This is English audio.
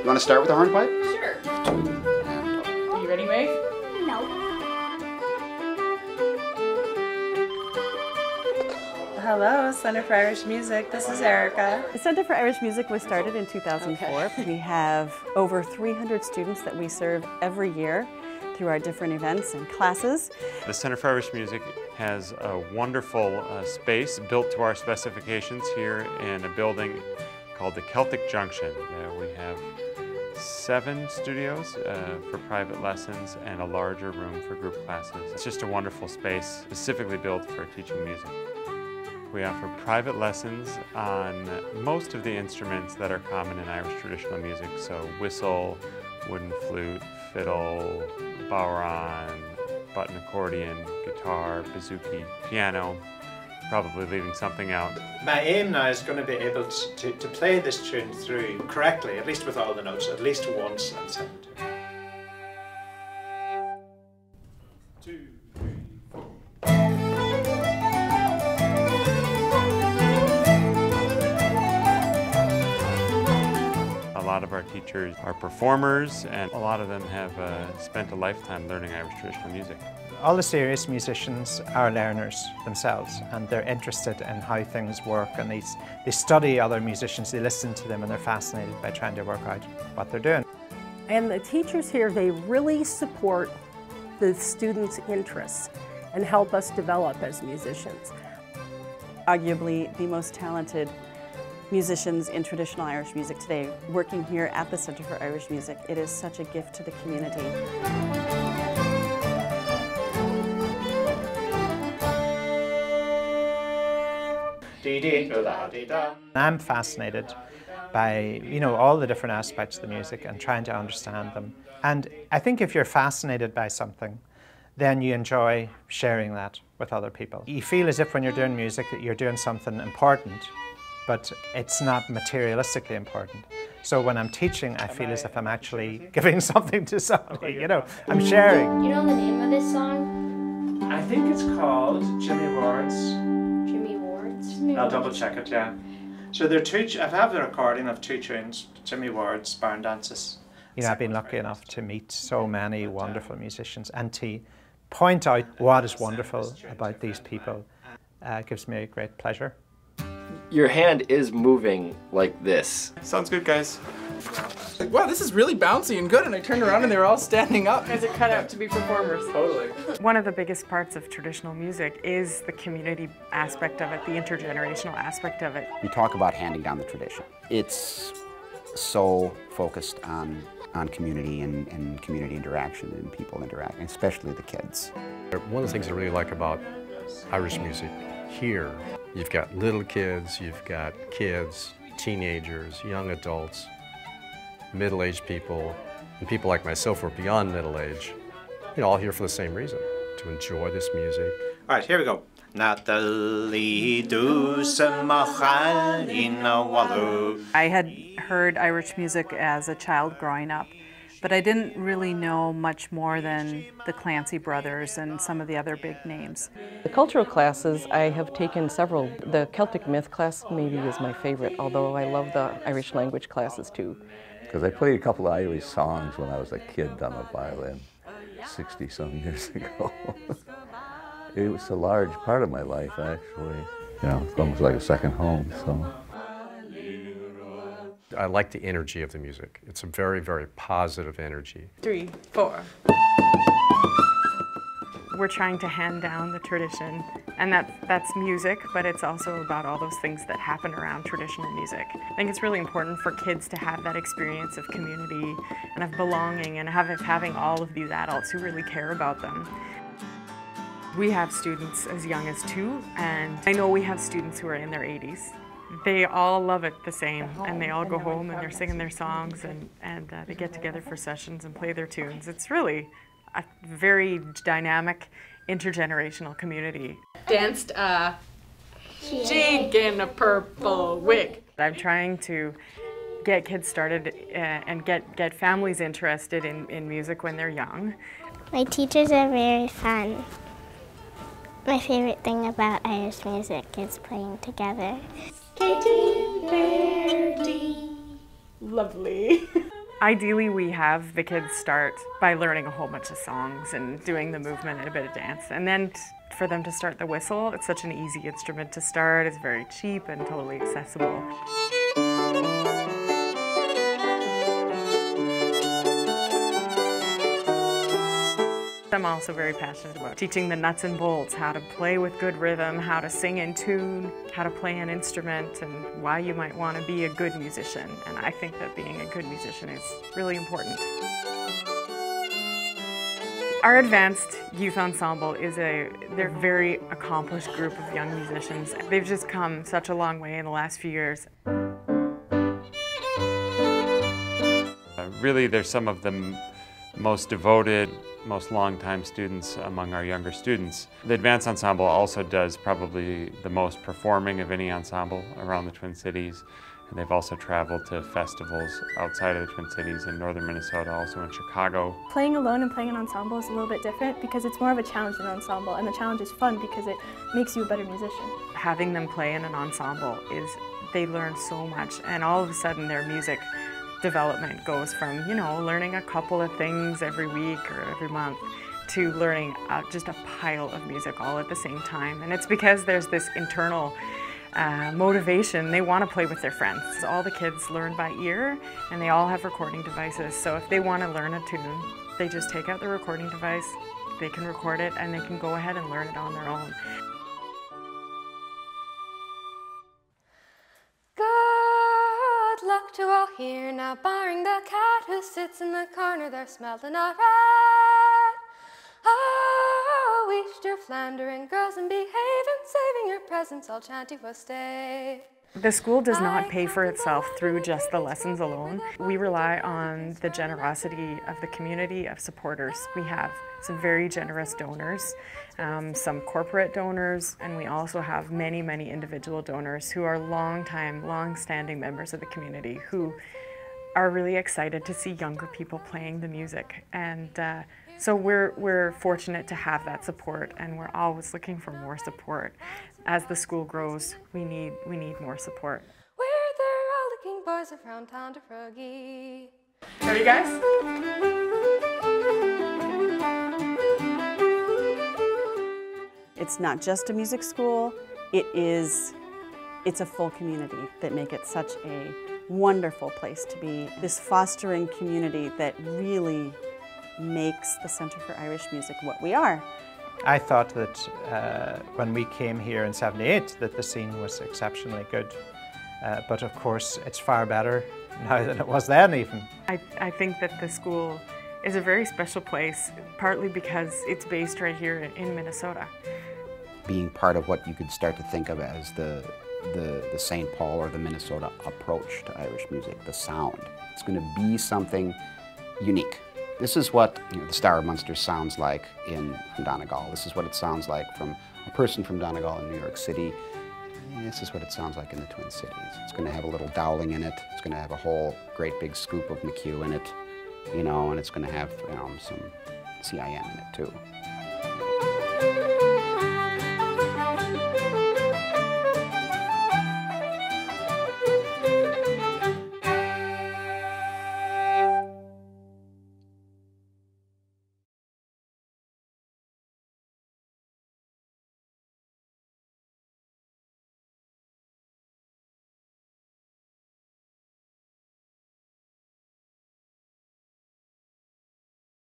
You want to start with the hornpipe? Sure. Are you ready, Maeve? No. Hello, Center for Irish Music. This is Erica. The Center for Irish Music was started in 2004. Okay. We have over 300 students that we serve every year through our different events and classes. The Center for Irish Music has a wonderful space built to our specifications here in a building called the Celtic Junction. We have 7 studios for private lessons and a larger room for group classes. It's just a wonderful space specifically built for teaching music. We offer private lessons on most of the instruments that are common in Irish traditional music, so whistle, wooden flute, fiddle, bodhrán, button accordion, guitar, bouzouki, piano, probably leaving something out. My aim now is going to be able to play this tune through correctly, at least with all the notes, at least once and sing it. 2, 3, 4. A lot of our teachers are performers, and a lot of them have spent a lifetime learning Irish traditional music. All the serious musicians are learners themselves, and they're interested in how things work, and they study other musicians, they listen to them, and they're fascinated by trying to work out what they're doing. And the teachers here, they really support the students' interests and help us develop as musicians. Arguably the most talented musicians in traditional Irish music today, working here at the Center for Irish Music. It is such a gift to the community. I'm fascinated by, all the different aspects of the music and trying to understand them. And I think if you're fascinated by something, then you enjoy sharing that with other people. You feel as if when you're doing music that you're doing something important, but it's not materialistically important. So when I'm teaching, I feel as if I'm actually giving something to somebody, I'm sharing. Do you know the name of this song? I think it's called Jimmy Ward's. Jimmy Ward's? I'll double check it, yeah. So there are 2, I have the recording of 2 tunes, Jimmy Ward's Barn Dances. I've been lucky enough to meet so many wonderful musicians and to point out what is wonderful about these people. Gives me a great pleasure. Your hand is moving like this. Sounds good, guys. Like, wow, this is really bouncy and good. And I turned around and they were all standing up. Guys are cut out to be performers. Totally. One of the biggest parts of traditional music is the community aspect of it, the intergenerational aspect of it. We talk about handing down the tradition. It's so focused on community and community interaction and people interacting, especially the kids. One of the things I really like about Irish music here, you've got little kids, you've got kids, teenagers, young adults, middle-aged people, and people like myself who are beyond middle age, all here for the same reason, to enjoy this music. All right, here we go. I had heard Irish music as a child growing up, but I didn't really know much more than the Clancy brothers and some of the other big names. The cultural classes, I have taken several. The Celtic myth class maybe is my favorite, although I love the Irish language classes too. Because I played a couple of Irish songs when I was a kid on the violin 60-some years ago. It was a large part of my life, actually. It's almost like a second home, so. I like the energy of the music. It's a very, very positive energy. 3, 4. We're trying to hand down the tradition, and that's music, but it's also about all those things that happen around traditional music. I think it's really important for kids to have that experience of community and of belonging and having all of these adults who really care about them. We have students as young as 2, and I know we have students who are in their 80s. They all love it the same, and they all go home and they're singing their songs, and they get together for sessions and play their tunes. It's really a very dynamic, intergenerational community. Danced a jig in a purple wig. I'm trying to get kids started and get families interested in music when they're young. My teachers are very fun. My favorite thing about Irish music is playing together. Lovely. Ideally, we have the kids start by learning a whole bunch of songs and doing the movement and a bit of dance. And then for them to start the whistle, it's such an easy instrument to start. It's very cheap and totally accessible. I'm also very passionate about teaching the nuts and bolts, how to play with good rhythm, how to sing in tune, how to play an instrument, and why you might want to be a good musician. And I think that being a good musician is really important. Our advanced youth ensemble they're a very accomplished group of young musicians. They've just come such a long way in the last few years. Really, they're some of the most devoted, most long-time students among our younger students. The Advanced Ensemble also does probably the most performing of any ensemble around the Twin Cities. And they've also traveled to festivals outside of the Twin Cities in northern Minnesota, also in Chicago. Playing alone and playing an ensemble is a little bit different because it's more of a challenge than an ensemble, and the challenge is fun because it makes you a better musician. Having them play in an ensemble they learn so much, and all of a sudden their music development goes from, learning a couple of things every week or every month to learning just a pile of music all at the same time. And it's because there's this internal motivation. They want to play with their friends. All the kids learn by ear, and they all have recording devices. So if they want to learn a tune, they just take out the recording device, they can record it, and they can go ahead and learn it on their own. Good luck to all here now, barring the cat who sits in the corner there smelling a rat. Oh, Easter flandering girls and behaving, saving your presence, all chanty will stay. The school does not pay for itself through just the lessons alone. We rely on the generosity of the community of supporters. We have some very generous donors, some corporate donors, and we also have many, many individual donors who are long-standing members of the community who are really excited to see younger people playing the music. And so we're fortunate to have that support, and we're always looking for more support. As the school grows, we need more support. We're the rollicking boys around town to Froggy. Ready, guys? It's not just a music school, it's a full community that make it such a wonderful place to be. This fostering community that really makes the Center for Irish Music what we are. I thought that when we came here in '78 that the scene was exceptionally good, but of course it's far better now than it was then even. I think that the school is a very special place, partly because it's based right here in Minnesota. Being part of what you could start to think of as the St. Paul or the Minnesota approach to Irish music, the sound. It's going to be something unique. This is what the Star of Munster sounds like from Donegal. This is what it sounds like from a person from Donegal in New York City. And this is what it sounds like in the Twin Cities. It's going to have a little Dowling in it. It's going to have a whole great big scoop of McHugh in it, and it's going to have some CIN in it too.